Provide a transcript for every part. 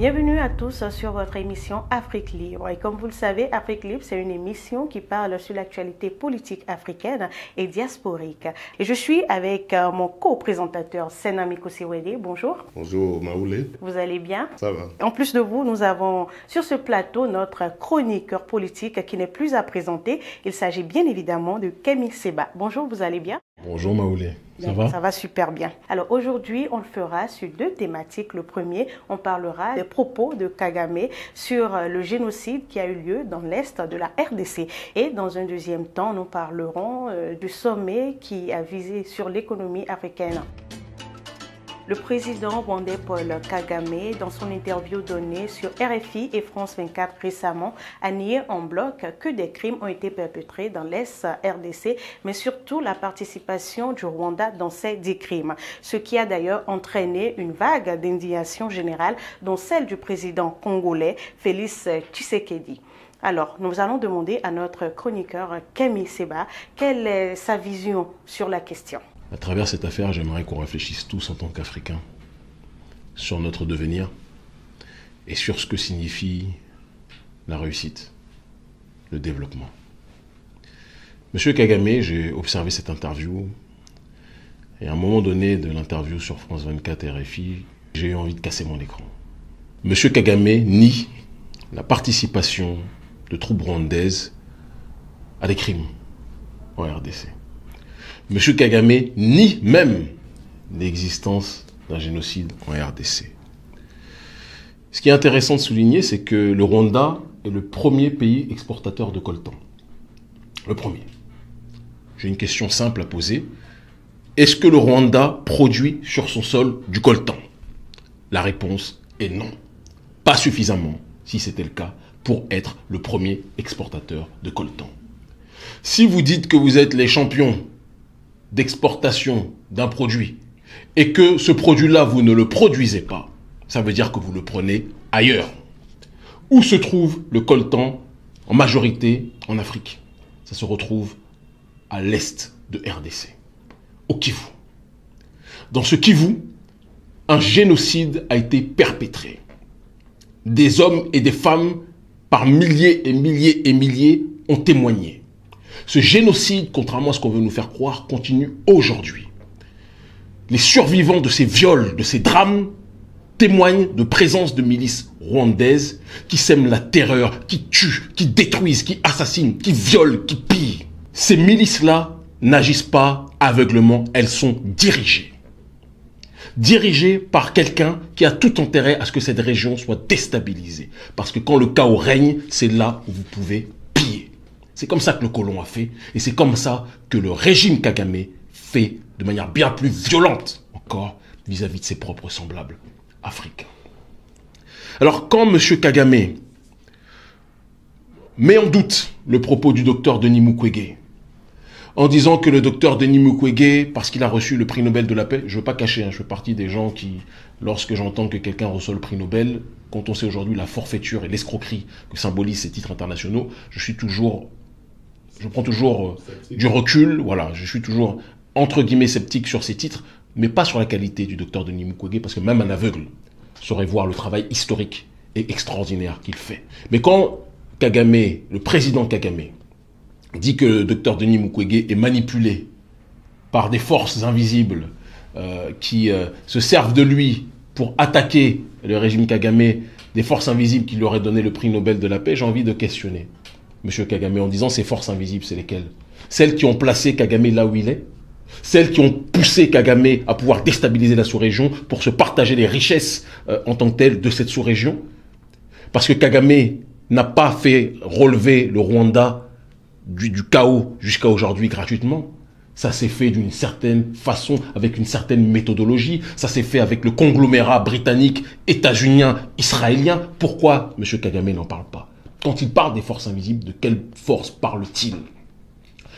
Bienvenue à tous sur votre émission Afrique Libre. Et comme vous le savez, Afrique Libre, c'est une émission qui parle sur l'actualité politique africaine et diasporique. Et je suis avec mon co-présentateur Senami Kosiwede. Bonjour. Bonjour Maoulé. Vous allez bien? Ça va. En plus de vous, nous avons sur ce plateau notre chroniqueur politique qui n'est plus à présenter. Il s'agit bien évidemment de Kémy Séba. Bonjour, vous allez bien? Bonjour Maoulé. Ça va? Ça va super bien. Alors aujourd'hui, on le fera sur deux thématiques. Le premier, on parlera des propos de Kagame sur le génocide qui a eu lieu dans l'Est de la RDC. Et dans un deuxième temps, nous parlerons du sommet qui a visé sur l'économie africaine. Le président rwandais Paul Kagame, dans son interview donnée sur RFI et France 24 récemment, a nié en bloc que des crimes ont été perpétrés dans l'Est RDC, mais surtout la participation du Rwanda dans ces 10 crimes. Ce qui a d'ailleurs entraîné une vague d'indignation générale, dont celle du président congolais Félix Tshisekedi. Alors, nous allons demander à notre chroniqueur Kémy Séba quelle est sa vision sur la question. À travers cette affaire, j'aimerais qu'on réfléchisse tous en tant qu'Africains sur notre devenir et sur ce que signifie la réussite, le développement. Monsieur Kagame, j'ai observé cette interview et à un moment donné de l'interview sur France 24 et RFI, j'ai eu envie de casser mon écran. Monsieur Kagame nie la participation de troupes rwandaises à des crimes en RDC. Monsieur Kagame nie même l'existence d'un génocide en RDC. Ce qui est intéressant de souligner, c'est que le Rwanda est le premier pays exportateur de coltan. Le premier. J'ai une question simple à poser. Est-ce que le Rwanda produit sur son sol du coltan? La réponse est non. Pas suffisamment, si c'était le cas, pour être le premier exportateur de coltan. Si vous dites que vous êtes les champions d'exportation d'un produit et que ce produit-là, vous ne le produisez pas, ça veut dire que vous le prenez ailleurs. Où se trouve le coltan en majorité en Afrique? Ça se retrouve à l'est de RDC, au Kivu. Dans ce Kivu, un génocide a été perpétré. Des hommes et des femmes, par milliers et milliers et milliers, ont témoigné. Ce génocide, contrairement à ce qu'on veut nous faire croire, continue aujourd'hui. Les survivants de ces viols, de ces drames, témoignent de présence de milices rwandaises qui sèment la terreur, qui tuent, qui détruisent, qui assassinent, qui violent, qui pillent. Ces milices-là n'agissent pas aveuglément, elles sont dirigées. Dirigées par quelqu'un qui a tout intérêt à ce que cette région soit déstabilisée. Parce que quand le chaos règne, c'est là où vous pouvez piller. C'est comme ça que le colon a fait, et c'est comme ça que le régime Kagame fait de manière bien plus violente encore vis-à-vis de ses propres semblables africains. Alors quand M. Kagame met en doute le propos du docteur Denis Mukwege, en disant que le docteur Denis Mukwege, parce qu'il a reçu le prix Nobel de la paix, je ne veux pas cacher, je fais partie des gens qui, lorsque j'entends que quelqu'un reçoit le prix Nobel, quand on sait aujourd'hui la forfaiture et l'escroquerie que symbolisent ces titres internationaux, je prends toujours du recul, voilà, je suis toujours entre guillemets sceptique sur ces titres, mais pas sur la qualité du docteur Denis Mukwege, parce que même un aveugle saurait voir le travail historique et extraordinaire qu'il fait. Mais quand Kagame, le président Kagame, dit que le docteur Denis Mukwege est manipulé par des forces invisibles qui se servent de lui pour attaquer le régime Kagame, des forces invisibles qui lui auraient donné le prix Nobel de la paix, j'ai envie de questionner M. Kagame en disant ces forces invisibles, c'est lesquelles? Celles qui ont placé Kagame là où il est? Celles qui ont poussé Kagame à pouvoir déstabiliser la sous-région pour se partager les richesses en tant que telles de cette sous-région? Parce que Kagame n'a pas fait relever le Rwanda du chaos jusqu'à aujourd'hui gratuitement. Ça s'est fait d'une certaine façon, avec une certaine méthodologie. Ça s'est fait avec le conglomérat britannique, états-unien, israélien. Pourquoi M. Kagame n'en parle pas? Quand il parle des forces invisibles, de quelle force parle-t-il?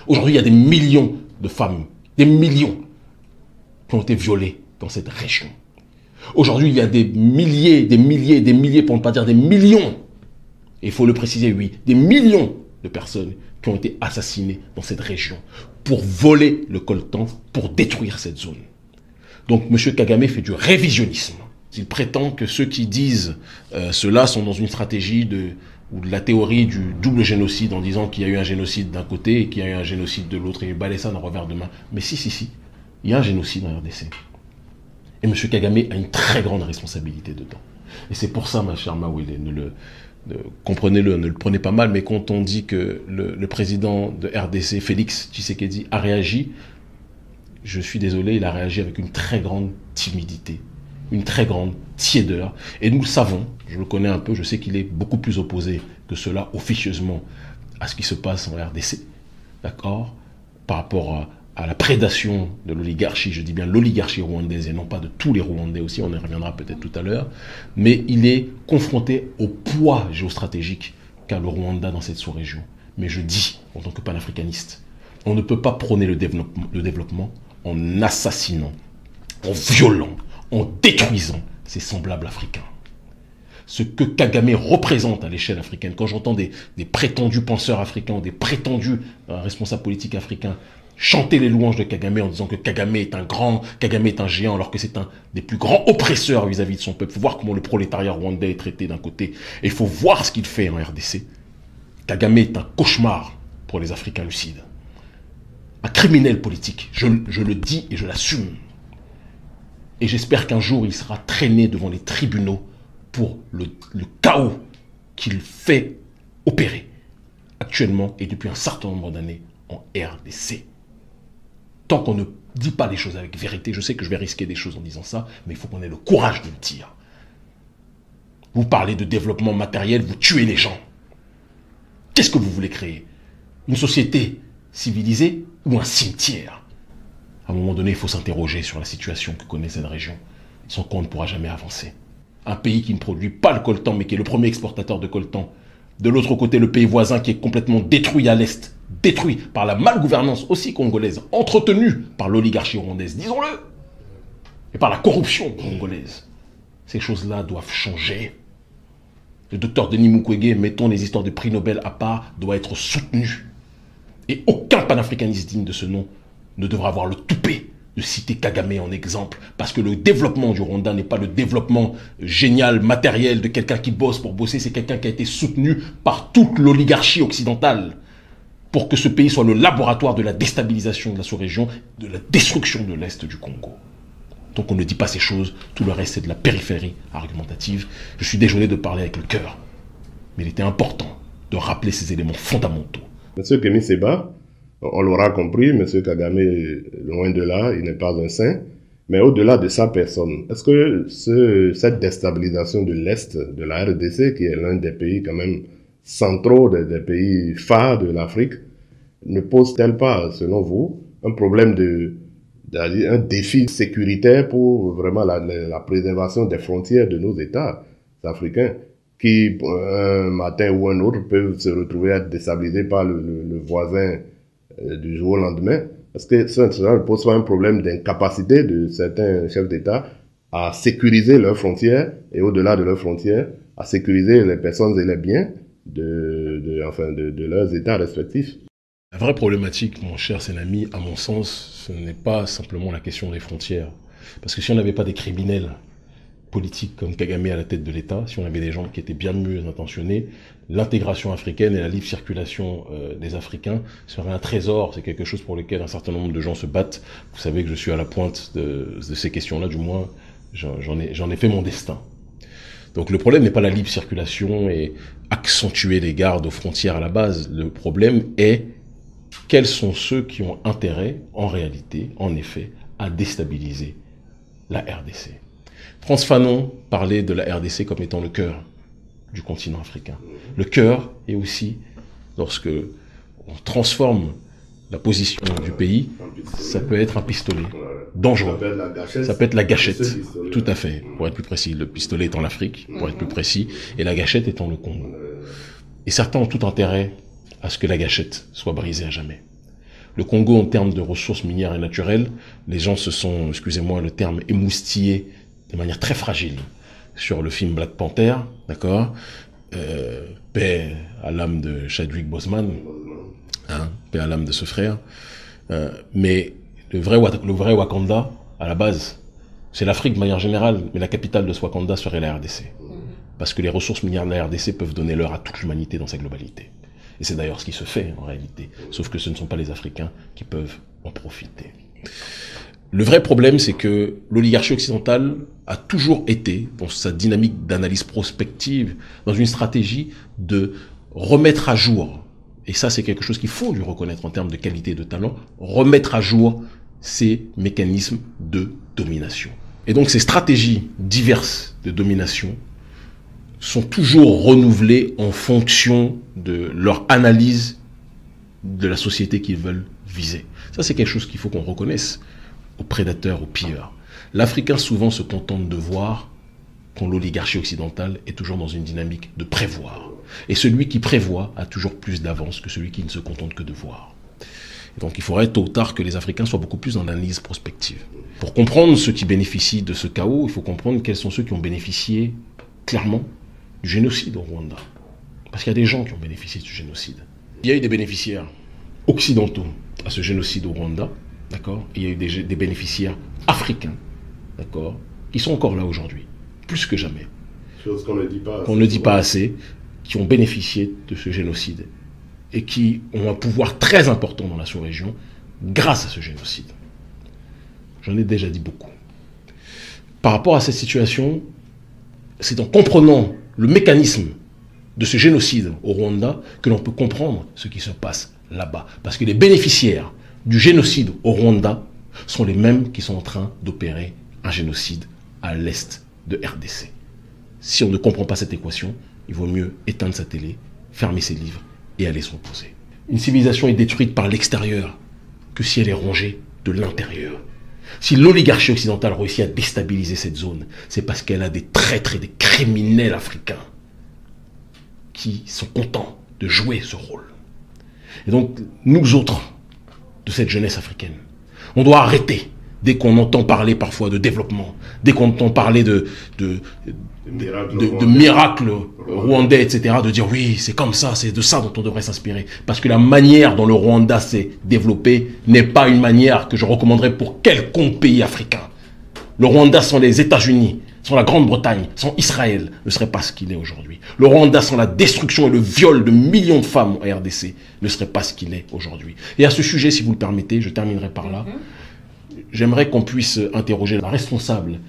Aujourd'hui, il y a des millions de femmes, des millions, qui ont été violées dans cette région. Aujourd'hui, il y a des milliers, pour ne pas dire des millions, et il faut le préciser, oui, des millions de personnes qui ont été assassinées dans cette région pour voler le coltan, pour détruire cette zone. Donc, M. Kagame fait du révisionnisme. Il prétend que ceux qui disent cela sont dans une stratégie ou de la théorie du double génocide, en disant qu'il y a eu un génocide d'un côté et qu'il y a eu un génocide de l'autre, et il balaye ça d'un revers de main. Mais si, il y a un génocide en RDC. Et M. Kagame a une très grande responsabilité dedans. Et c'est pour ça, ma chère Mawele, comprenez-le, ne le prenez pas mal, mais quand on dit que le président de RDC, Félix Tshisekedi, a réagi, je suis désolé, il a réagi avec une très grande timidité, une très grande tiédeur. Et nous le savons, je le connais un peu, je sais qu'il est beaucoup plus opposé que cela, officieusement, à ce qui se passe en RDC, d'accord, par rapport à la prédation de l'oligarchie, je dis bien l'oligarchie rwandaise et non pas de tous les Rwandais aussi, on y reviendra peut-être tout à l'heure, mais il est confronté au poids géostratégique qu'a le Rwanda dans cette sous-région. Mais je dis, en tant que panafricaniste, on ne peut pas prôner le développement en assassinant, en violant, en détruisant ses semblables africains. Ce que Kagame représente à l'échelle africaine, quand j'entends des prétendus penseurs africains, des prétendus responsables politiques africains chanter les louanges de Kagame en disant que Kagame est un grand, Kagame est un géant, alors que c'est un des plus grands oppresseurs vis-à-vis de son peuple. Il faut voir comment le prolétariat rwandais est traité d'un côté, et il faut voir ce qu'il fait en RDC. Kagame est un cauchemar pour les Africains lucides. Un criminel politique, je le dis et je l'assume. Et j'espère qu'un jour il sera traîné devant les tribunaux pour le chaos qu'il fait opérer actuellement et depuis un certain nombre d'années en RDC. Tant qu'on ne dit pas les choses avec vérité, je sais que je vais risquer des choses en disant ça, mais il faut qu'on ait le courage de le dire. Vous parlez de développement matériel, vous tuez les gens. Qu'est-ce que vous voulez créer? Une société civilisée ou un cimetière? À un moment donné, il faut s'interroger sur la situation que connaît cette région, sans quoi on ne pourra jamais avancer. Un pays qui ne produit pas le coltan, mais qui est le premier exportateur de coltan. De l'autre côté, le pays voisin qui est complètement détruit à l'est, détruit par la malgouvernance aussi congolaise, entretenue par l'oligarchie rwandaise, disons-le, et par la corruption congolaise. Ces choses-là doivent changer. Le docteur Denis Mukwege, mettons les histoires de prix Nobel à part, doit être soutenu. Et aucun panafricaniste digne de ce nom ne devra avoir le toupet de citer Kagame en exemple, parce que le développement du Rwanda n'est pas le développement génial, matériel de quelqu'un qui bosse pour bosser, c'est quelqu'un qui a été soutenu par toute l'oligarchie occidentale pour que ce pays soit le laboratoire de la déstabilisation de la sous-région, de la destruction de l'Est du Congo. Donc on ne dit pas ces choses, tout le reste c'est de la périphérie argumentative. Je suis désolé de parler avec le cœur, mais il était important de rappeler ces éléments fondamentaux. Monsieur Kemi Seba, on l'aura compris, M. Kagame, loin de là, il n'est pas un saint. Mais au-delà de sa personne, est-ce que cette déstabilisation de l'Est de la RDC, qui est l'un des pays quand même centraux, des pays phares de l'Afrique, ne pose-t-elle pas, selon vous, un problème un défi sécuritaire pour vraiment la préservation des frontières de nos États africains, qui, un matin ou un autre, peuvent se retrouver à être déstabilisés par le voisin du jour au lendemain? Est-ce que ça ne pose pas un problème d'incapacité de certains chefs d'État à sécuriser leurs frontières et au-delà de leurs frontières, à sécuriser les personnes et les biens de leurs États respectifs? La vraie problématique, mon cher Senami, à mon sens, ce n'est pas simplement la question des frontières. Parce que si on n'avait pas des criminels politiques comme Kagame à la tête de l'État, si on avait des gens qui étaient bien mieux intentionnés, l'intégration africaine et la libre circulation des Africains serait un trésor. C'est quelque chose pour lequel un certain nombre de gens se battent. Vous savez que je suis à la pointe de ces questions-là, du moins j'en ai fait mon destin. Donc le problème n'est pas la libre circulation et accentuer les gardes aux frontières à la base. Le problème est quels sont ceux qui ont intérêt, en réalité, en effet, à déstabiliser la RDC. Frantz Fanon parlait de la RDC comme étant le cœur du continent africain. Le cœur est aussi, lorsque on transforme la position du pays, ça peut être un pistolet dangereux. Ça peut être la gâchette. Tout à fait, pour être plus précis. Le pistolet étant l'Afrique, pour être plus précis, et la gâchette étant le Congo. Et certains ont tout intérêt à ce que la gâchette soit brisée à jamais. Le Congo, en termes de ressources minières et naturelles, les gens se sont, excusez-moi le terme, émoustillés de manière très fragile sur le film Black Panther, d'accord, paix à l'âme de Chadwick Boseman, hein, paix à l'âme de ce frère, mais le vrai Wakanda, à la base, C'est l'Afrique de manière générale, mais la capitale de Swakanda serait la RDC. Parce que les ressources minières de la RDC peuvent donner l'heure à toute l'humanité dans sa globalité. Et c'est d'ailleurs ce qui se fait en réalité. Sauf que ce ne sont pas les Africains qui peuvent en profiter. Le vrai problème, c'est que l'oligarchie occidentale a toujours été, dans sa dynamique d'analyse prospective, dans une stratégie de remettre à jour, et ça c'est quelque chose qu'il faut lui reconnaître en termes de qualité et de talent, remettre à jour ces mécanismes de domination. Et donc ces stratégies diverses de domination sont toujours renouvelées en fonction de leur analyse de la société qu'ils veulent viser. Ça c'est quelque chose qu'il faut qu'on reconnaisse aux prédateurs, aux pilleurs. L'Africain souvent se contente de voir quand l'oligarchie occidentale est toujours dans une dynamique de prévoir. Et celui qui prévoit a toujours plus d'avance que celui qui ne se contente que de voir. Et donc il faudrait tôt ou tard que les Africains soient beaucoup plus dans l'analyse prospective. Pour comprendre ceux qui bénéficient de ce chaos, il faut comprendre quels sont ceux qui ont bénéficié clairement du génocide au Rwanda. Parce qu'il y a des gens qui ont bénéficié du génocide. Il y a eu des bénéficiaires occidentaux à ce génocide au Rwanda, d'accord. Il y a eu des bénéficiaires africains, d'accord, qui sont encore là aujourd'hui, plus que jamais. Chose qu'on ne dit pas assez. Qu'on ne dit pas assez, qui ont bénéficié de ce génocide et qui ont un pouvoir très important dans la sous-région grâce à ce génocide. J'en ai déjà dit beaucoup. Par rapport à cette situation, c'est en comprenant le mécanisme de ce génocide au Rwanda que l'on peut comprendre ce qui se passe là-bas. Parce que les bénéficiaires du génocide au Rwanda sont les mêmes qui sont en train d'opérer un génocide à l'est de RDC. Si on ne comprend pas cette équation, il vaut mieux éteindre sa télé, fermer ses livres et aller se reposer. Une civilisation est détruite par l'extérieur que si elle est rongée de l'intérieur. Si l'oligarchie occidentale réussit à déstabiliser cette zone, c'est parce qu'elle a des traîtres et des criminels africains qui sont contents de jouer ce rôle. Et donc, nous autres, de cette jeunesse africaine, on doit arrêter, dès qu'on entend parler parfois de développement, dès qu'on entend parler de miracles rwandais, etc., de dire oui, c'est comme ça, c'est de ça dont on devrait s'inspirer. Parce que la manière dont le Rwanda s'est développé n'est pas une manière que je recommanderais pour quelconque pays africain. Le Rwanda sans les États-Unis, sans la Grande-Bretagne, sans Israël, ne serait pas ce qu'il est aujourd'hui. Le Rwanda sans la destruction et le viol de millions de femmes en RDC ne serait pas ce qu'il est aujourd'hui. Et à ce sujet, si vous le permettez, je terminerai par là. J'aimerais qu'on puisse interroger la responsable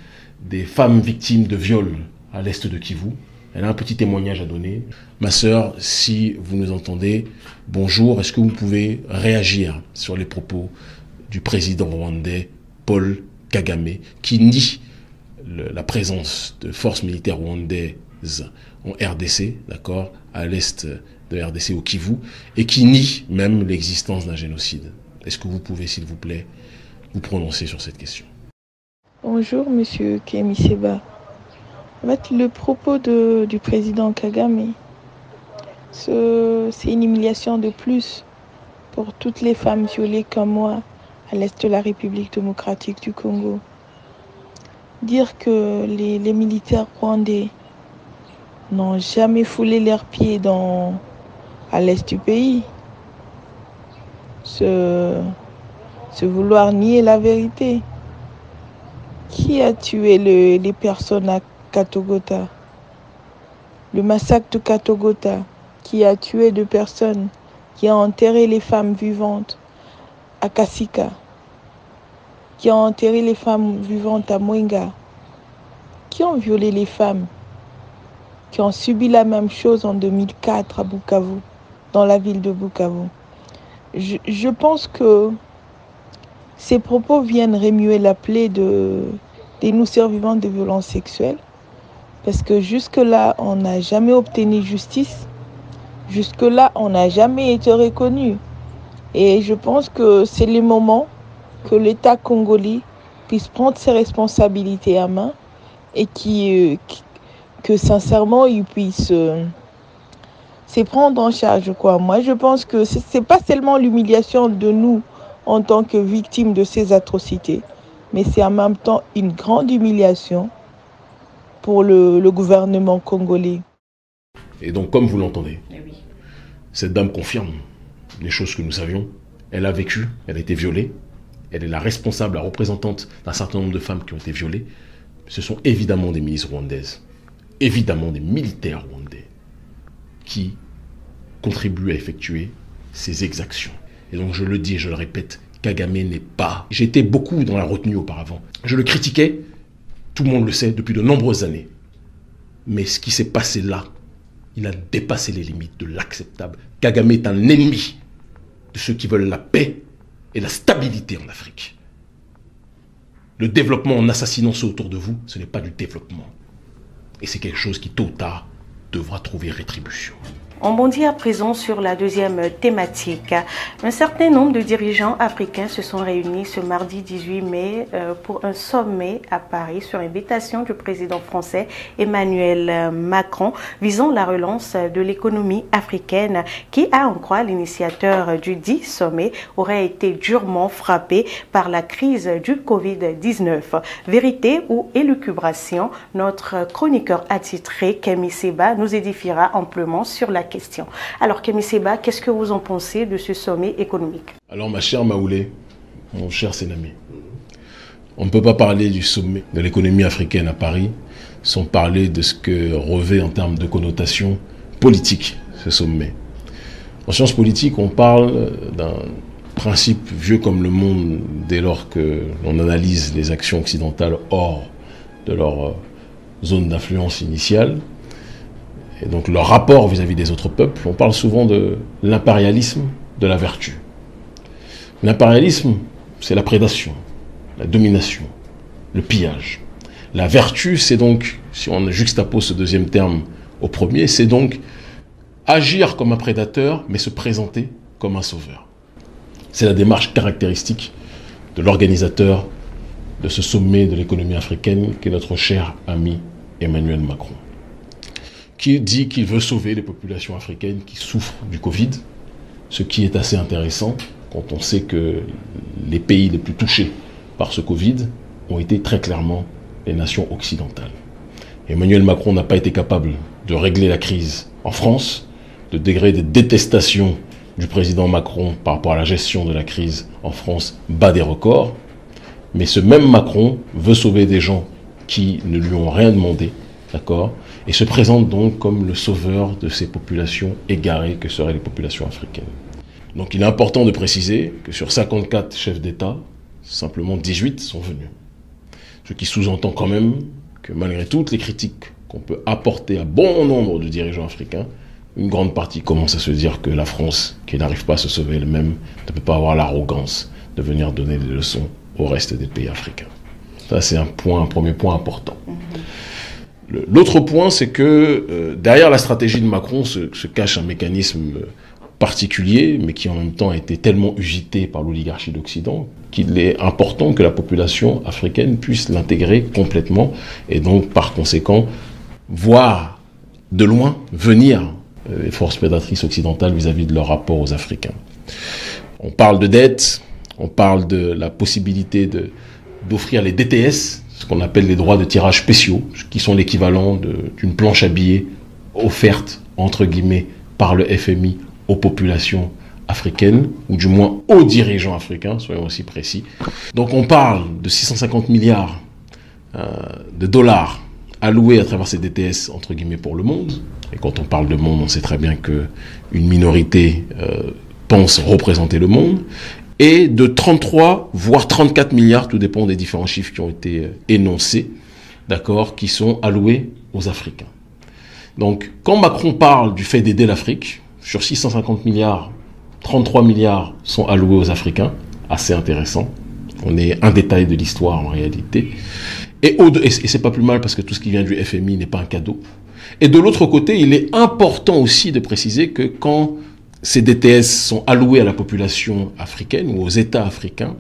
des femmes victimes de viol à l'est de Kivu. Elle a un petit témoignage à donner. Ma sœur, si vous nous entendez, bonjour. Est-ce que vous pouvez réagir sur les propos du président rwandais Paul Kagame, qui nie la présence de forces militaires rwandaises en RDC, d'accord, à l'est de RDC au Kivu, et qui nie même l'existence d'un génocide. Est-ce que vous pouvez, s'il vous plaît, vous prononcer sur cette question? Bonjour, monsieur Kemi Seba. En fait, le propos du président Kagame, c'est une humiliation de plus pour toutes les femmes violées comme moi à l'est de la République démocratique du Congo. Dire que les militaires rwandais n'ont jamais foulé leurs pieds à l'est du pays, c'est vouloir nier la vérité. Qui a tué les personnes à Katogota? Le massacre de Katogota, qui a tué 2 personnes, qui a enterré les femmes vivantes à Kasika, qui a enterré les femmes vivantes à Mwenga, qui ont violé les femmes, qui ont subi la même chose en 2004 à Bukavu, dans la ville de Bukavu. Je pense que ces propos viennent remuer la plaie des nous survivants de violences sexuelles, parce que jusque-là, on n'a jamais obtenu justice, jusque-là, on n'a jamais été reconnu. Et je pense que c'est le moment que l'État congolais puisse prendre ses responsabilités à main et que sincèrement, il puisse se prendre en charge, quoi. Moi, je pense que c'est pas seulement l'humiliation de nous en tant que victimes de ces atrocités, mais c'est en même temps une grande humiliation pour le gouvernement congolais. Et donc, comme vous l'entendez, cette dame confirme les choses que nous savions. Elle a vécu, elle a été violée, elle est la responsable, la représentante d'un certain nombre de femmes qui ont été violées, ce sont évidemment des milices rwandaises, évidemment des militaires rwandais qui contribuent à effectuer ces exactions. Et donc je le dis et je le répète, Kagame n'est pas... J'étais beaucoup dans la retenue auparavant. Je le critiquais, tout le monde le sait, depuis de nombreuses années. Mais ce qui s'est passé là, il a dépassé les limites de l'acceptable. Kagame est un ennemi de ceux qui veulent la paix et la stabilité en Afrique. Le développement en assassinant ceux autour de vous, ce n'est pas du développement. Et c'est quelque chose qui, tôt ou tard, devra trouver rétribution. On bondit à présent sur la deuxième thématique. Un certain nombre de dirigeants africains se sont réunis ce mardi 18 mai pour un sommet à Paris sur invitation du président français Emmanuel Macron visant la relance de l'économie africaine qui, à en croire l'initiateur du dit sommet, aurait été durement frappé par la crise du Covid-19. Vérité ou élucubration, notre chroniqueur attitré Kemi Seba nous édifiera amplement sur la question. Alors Kemi Seba, qu'est-ce que vous en pensez de ce sommet économique? Alors ma chère Maoulé, mon cher Sénami, on ne peut pas parler du sommet de l'économie africaine à Paris sans parler de ce que revêt en termes de connotation politique ce sommet. En sciences politiques, on parle d'un principe vieux comme le monde dès lors que l'on analyse les actions occidentales hors de leur zone d'influence initiale. Et donc leur rapport vis-à-vis des autres peuples, on parle souvent de l'impérialisme de la vertu. L'impérialisme, c'est la prédation, la domination, le pillage. La vertu, c'est donc, si on juxtapose ce deuxième terme au premier, c'est donc agir comme un prédateur, mais se présenter comme un sauveur. C'est la démarche caractéristique de l'organisateur de ce sommet de l'économie africaine, qui est notre cher ami Emmanuel Macron, qui dit qu'il veut sauver les populations africaines qui souffrent du Covid, ce qui est assez intéressant quand on sait que les pays les plus touchés par ce Covid ont été très clairement les nations occidentales. Emmanuel Macron n'a pas été capable de régler la crise en France. Le degré de détestation du président Macron par rapport à la gestion de la crise en France bat des records. Mais ce même Macron veut sauver des gens qui ne lui ont rien demandé, d'accord, et se présente donc comme le sauveur de ces populations égarées que seraient les populations africaines. Donc il est important de préciser que sur 54 chefs d'État, simplement 18 sont venus. Ce qui sous-entend quand même que malgré toutes les critiques qu'on peut apporter à bon nombre de dirigeants africains, une grande partie commence à se dire que la France, qui n'arrive pas à se sauver elle-même, ne peut pas avoir l'arrogance de venir donner des leçons au reste des pays africains. Ça, c'est un premier point important. L'autre point, c'est que derrière la stratégie de Macron se cache un mécanisme particulier, mais qui en même temps a été tellement usité par l'oligarchie d'Occident, qu'il est important que la population africaine puisse l'intégrer complètement, et donc par conséquent, voir de loin venir les forces prédatrices occidentales vis-à-vis de leur rapport aux Africains. On parle de dette, on parle de la possibilité d'offrir les DTS, ce qu'on appelle les droits de tirage spéciaux, qui sont l'équivalent d'une planche à billets offerte, entre guillemets, par le FMI aux populations africaines, ou du moins aux dirigeants africains, soyons aussi précis. Donc on parle de 650 milliards de dollars alloués à travers ces DTS, entre guillemets, pour le monde. Et quand on parle de monde, on sait très bien qu'une minorité pense représenter le monde. Et de 33, voire 34 milliards, tout dépend des différents chiffres qui ont été énoncés, d'accord, qui sont alloués aux Africains. Donc, quand Macron parle du fait d'aider l'Afrique, sur 650 milliards, 33 milliards sont alloués aux Africains, assez intéressant. On est un détail de l'histoire en réalité. Et c'est pas plus mal parce que tout ce qui vient du FMI n'est pas un cadeau. Et de l'autre côté, il est important aussi de préciser que quand ces DTS sont alloués à la population africaine ou aux États africains,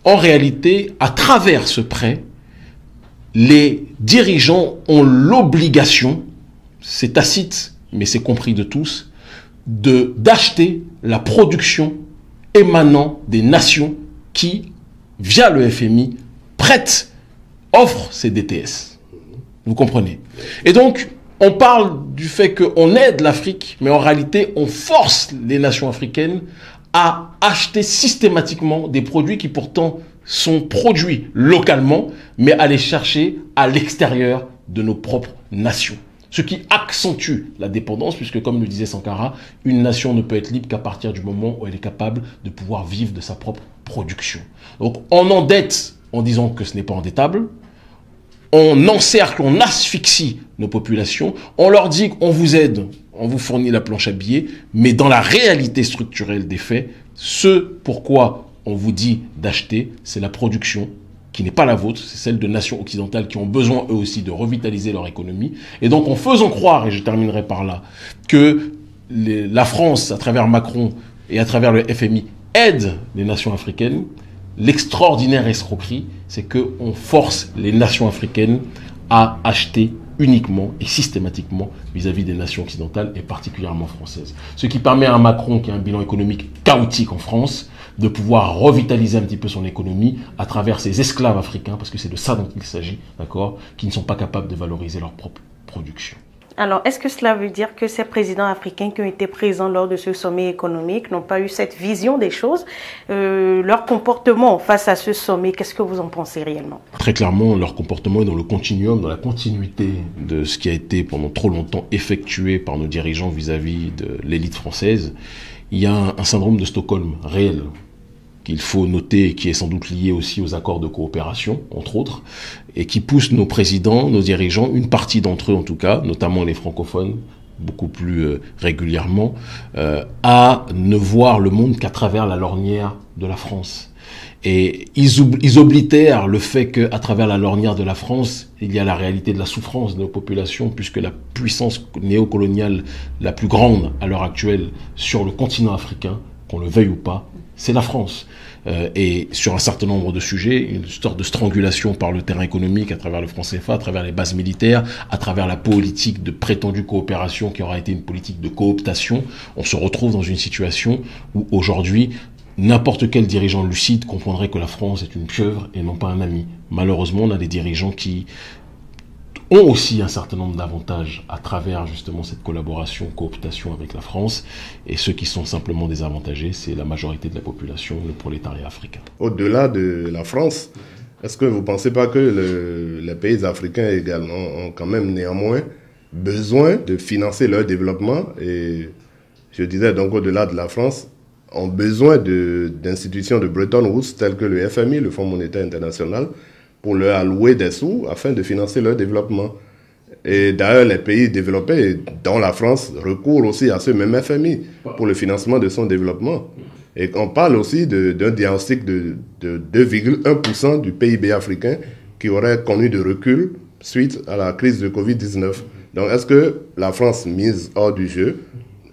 en réalité, à travers ce prêt, les dirigeants ont l'obligation, c'est tacite, mais c'est compris de tous, d'acheter la production émanant des nations qui, via le FMI, offrent ces DTS. Vous comprenez? Et donc, on parle du fait qu'on aide l'Afrique, mais en réalité, on force les nations africaines à acheter systématiquement des produits qui pourtant sont produits localement, mais à les chercher à l'extérieur de nos propres nations. Ce qui accentue la dépendance, puisque comme le disait Sankara, une nation ne peut être libre qu'à partir du moment où elle est capable de pouvoir vivre de sa propre production. Donc on endette en disant que ce n'est pas endettable, on encercle, on asphyxie nos populations, on leur dit qu'on vous aide, on vous fournit la planche à billets, mais dans la réalité structurelle des faits, ce pourquoi on vous dit d'acheter, c'est la production qui n'est pas la vôtre, c'est celle de nations occidentales qui ont besoin eux aussi de revitaliser leur économie. Et donc en faisant croire, et je terminerai par là, que la France, à travers Macron et à travers le FMI, aide les nations africaines, l'extraordinaire escroquerie, c'est qu'on force les nations africaines à acheter uniquement et systématiquement vis-à-vis des nations occidentales et particulièrement françaises. Ce qui permet à Macron, qui a un bilan économique chaotique en France, de pouvoir revitaliser un petit peu son économie à travers ses esclaves africains, parce que c'est de ça dont il s'agit, d'accord, qui ne sont pas capables de valoriser leur propre production. Alors, est-ce que cela veut dire que ces présidents africains qui ont été présents lors de ce sommet économique n'ont pas eu cette vision des choses, leur comportement face à ce sommet, qu'est-ce que vous en pensez réellement? Très clairement, leur comportement est dans le continuum, dans la continuité de ce qui a été pendant trop longtemps effectué par nos dirigeants vis-à-vis de l'élite française. Il y a un syndrome de Stockholm réel, qu'il faut noter, qui est sans doute lié aussi aux accords de coopération, entre autres, et qui pousse nos présidents, nos dirigeants, une partie d'entre eux en tout cas, notamment les francophones, beaucoup plus régulièrement, à ne voir le monde qu'à travers la lorgnière de la France. Et ils oblitèrent le fait qu'à travers la lorgnière de la France, il y a la réalité de la souffrance de nos populations, puisque la puissance néocoloniale la plus grande à l'heure actuelle sur le continent africain, qu'on le veuille ou pas, c'est la France. Et sur un certain nombre de sujets, une sorte de strangulation par le terrain économique à travers le franc CFA, à travers les bases militaires, à travers la politique de prétendue coopération qui aura été une politique de cooptation. On se retrouve dans une situation où aujourd'hui, n'importe quel dirigeant lucide comprendrait que la France est une pieuvre et non pas un ami. Malheureusement, on a des dirigeants qui ont aussi un certain nombre d'avantages à travers justement cette collaboration, cooptation avec la France. Et ceux qui sont simplement désavantagés, c'est la majorité de la population, le prolétariat africain. Au-delà de la France, est-ce que vous ne pensez pas que les pays africains également ont quand même néanmoins besoin de financer leur développement? Et je disais donc au-delà de la France, ont besoin d'institutions de Bretton Woods telles que le FMI, le Fonds monétaire international, pour leur allouer des sous afin de financer leur développement. Et d'ailleurs, les pays développés, dont la France, recourent aussi à ce même FMI pour le financement de son développement. Et on parle aussi d'un diagnostic de 2,1% du PIB africain qui aurait connu de recul suite à la crise de Covid-19. Donc, est-ce que la France mise hors du jeu?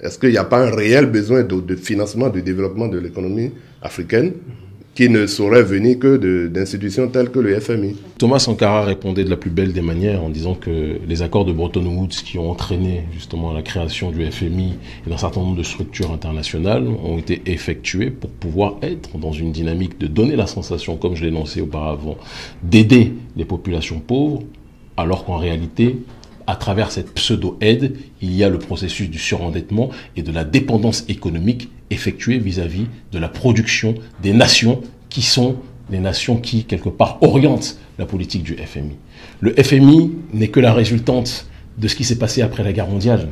Est-ce qu'il n'y a pas un réel besoin de financement, de développement de l'économie africaine qui ne saurait venir que d'institutions telles que le FMI? Thomas Sankara répondait de la plus belle des manières en disant que les accords de Bretton Woods qui ont entraîné justement la création du FMI et d'un certain nombre de structures internationales ont été effectués pour pouvoir être dans une dynamique de donner la sensation, comme je l'ai énoncé auparavant, d'aider les populations pauvres, alors qu'en réalité, à travers cette pseudo-aide, il y a le processus du surendettement et de la dépendance économique effectuée vis-à-vis de la production des nations qui sont les nations qui, quelque part, orientent la politique du FMI. Le FMI n'est que la résultante de ce qui s'est passé après la guerre mondiale.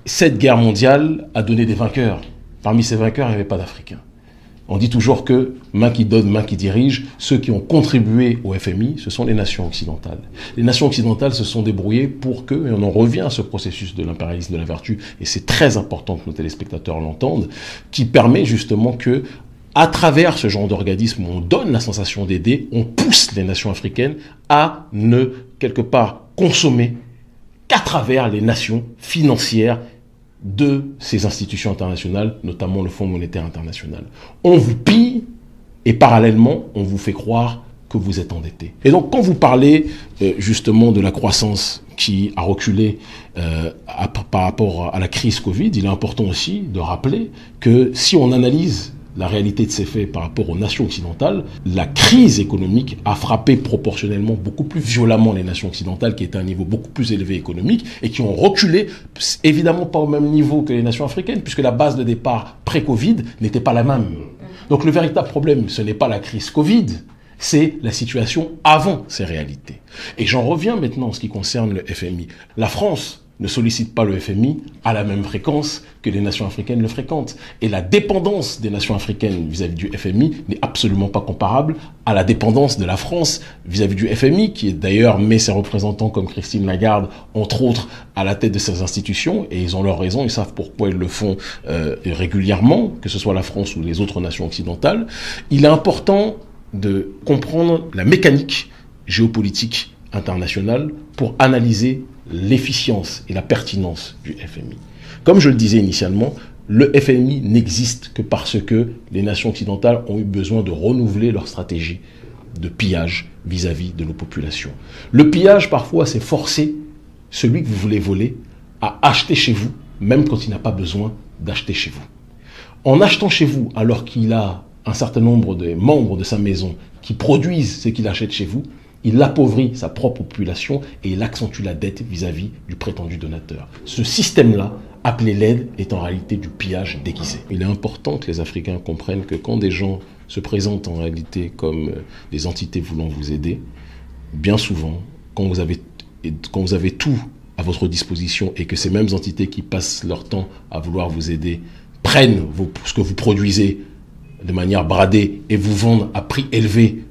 Cette guerre mondiale a donné des vainqueurs. Parmi ces vainqueurs, il n'y avait pas d'Africains. On dit toujours que main qui donne, main qui dirige. Ceux qui ont contribué au FMI, ce sont les nations occidentales. Les nations occidentales se sont débrouillées pour que, et on en revient à ce processus de l'impérialisme de la vertu, et c'est très important que nos téléspectateurs l'entendent, qui permet justement que, à travers ce genre d'organisme où on donne la sensation d'aider, on pousse les nations africaines à ne, quelque part, consommer qu'à travers les nations financières de ces institutions internationales, notamment le Fonds monétaire international. On vous pille et parallèlement, on vous fait croire que vous êtes endetté. Et donc, quand vous parlez justement de la croissance qui a reculé par rapport à la crise Covid, il est important aussi de rappeler que si on analyse la réalité de ces faits par rapport aux nations occidentales, la crise économique a frappé proportionnellement beaucoup plus violemment les nations occidentales qui étaient à un niveau beaucoup plus élevé économique et qui ont reculé, évidemment pas au même niveau que les nations africaines, puisque la base de départ pré-Covid n'était pas la même. Donc le véritable problème, ce n'est pas la crise Covid, c'est la situation avant ces réalités. Et j'en reviens maintenant en ce qui concerne le FMI. La France ne sollicite pas le FMI à la même fréquence que les nations africaines le fréquentent. Et la dépendance des nations africaines vis-à-vis du FMI n'est absolument pas comparable à la dépendance de la France vis-à-vis du FMI, qui d'ailleurs met ses représentants comme Christine Lagarde, entre autres, à la tête de ces institutions, et ils ont leur raison, ils savent pourquoi ils le font régulièrement, que ce soit la France ou les autres nations occidentales. Il est important de comprendre la mécanique géopolitique internationale pour analyser l'efficience et la pertinence du FMI. Comme je le disais initialement, le FMI n'existe que parce que les nations occidentales ont eu besoin de renouveler leur stratégie de pillage vis-à-vis de nos populations. Le pillage, parfois, c'est forcer celui que vous voulez voler à acheter chez vous, même quand il n'a pas besoin d'acheter chez vous. En achetant chez vous, alors qu'il a un certain nombre de membres de sa maison qui produisent ce qu'il achète chez vous, il appauvrit sa propre population et il accentue la dette vis-à-vis du prétendu donateur. Ce système-là, appelé l'aide, est en réalité du pillage déguisé. Il est important que les Africains comprennent que quand des gens se présentent en réalité comme des entités voulant vous aider, bien souvent, quand vous avez tout à votre disposition et que ces mêmes entités qui passent leur temps à vouloir vous aider prennent ce que vous produisez de manière bradée et vous vendent à prix élevé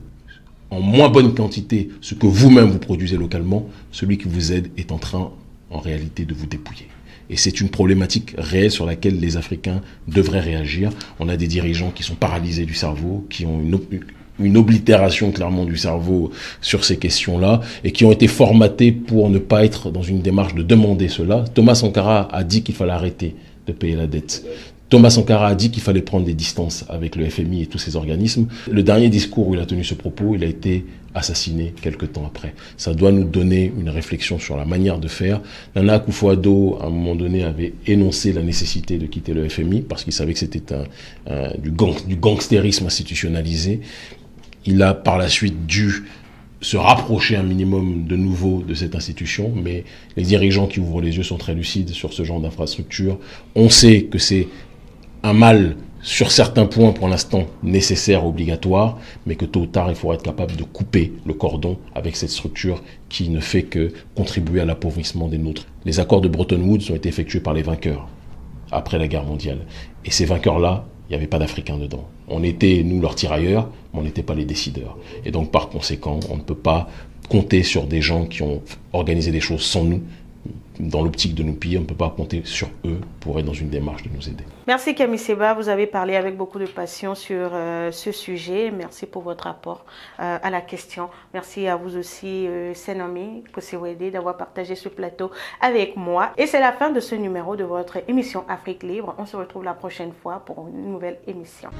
en moins bonne quantité ce que vous-même vous produisez localement, celui qui vous aide est en train, en réalité, de vous dépouiller. Et c'est une problématique réelle sur laquelle les Africains devraient réagir. On a des dirigeants qui sont paralysés du cerveau, qui ont une oblitération clairement du cerveau sur ces questions-là et qui ont été formatés pour ne pas être dans une démarche de demander cela. Thomas Sankara a dit qu'il fallait arrêter de payer la dette. Thomas Sankara a dit qu'il fallait prendre des distances avec le FMI et tous ces organismes. Le dernier discours où il a tenu ce propos, il a été assassiné quelque temps après. Ça doit nous donner une réflexion sur la manière de faire. Nana Akufo-Addo, à un moment donné, avait énoncé la nécessité de quitter le FMI parce qu'il savait que c'était du gangstérisme institutionnalisé. Il a par la suite dû se rapprocher un minimum de nouveau de cette institution, mais les dirigeants qui ouvrent les yeux sont très lucides sur ce genre d'infrastructure. On sait que c'est un mal sur certains points pour l'instant nécessaire, obligatoire, mais que tôt ou tard il faudra être capable de couper le cordon avec cette structure qui ne fait que contribuer à l'appauvrissement des nôtres. Les accords de Bretton Woods ont été effectués par les vainqueurs après la guerre mondiale. Et ces vainqueurs-là, il n'y avait pas d'Africains dedans. On était, nous, leurs tirailleurs, mais on n'était pas les décideurs. Et donc, par conséquent, on ne peut pas compter sur des gens qui ont organisé des choses sans nous. Dans l'optique de nous piller, on ne peut pas compter sur eux pour être dans une démarche de nous aider. Merci Kemi Seba, vous avez parlé avec beaucoup de passion sur ce sujet. Merci pour votre rapport à la question. Merci à vous aussi, Senomi Kosewede, d'avoir partagé ce plateau avec moi. Et c'est la fin de ce numéro de votre émission Afrique Libre. On se retrouve la prochaine fois pour une nouvelle émission.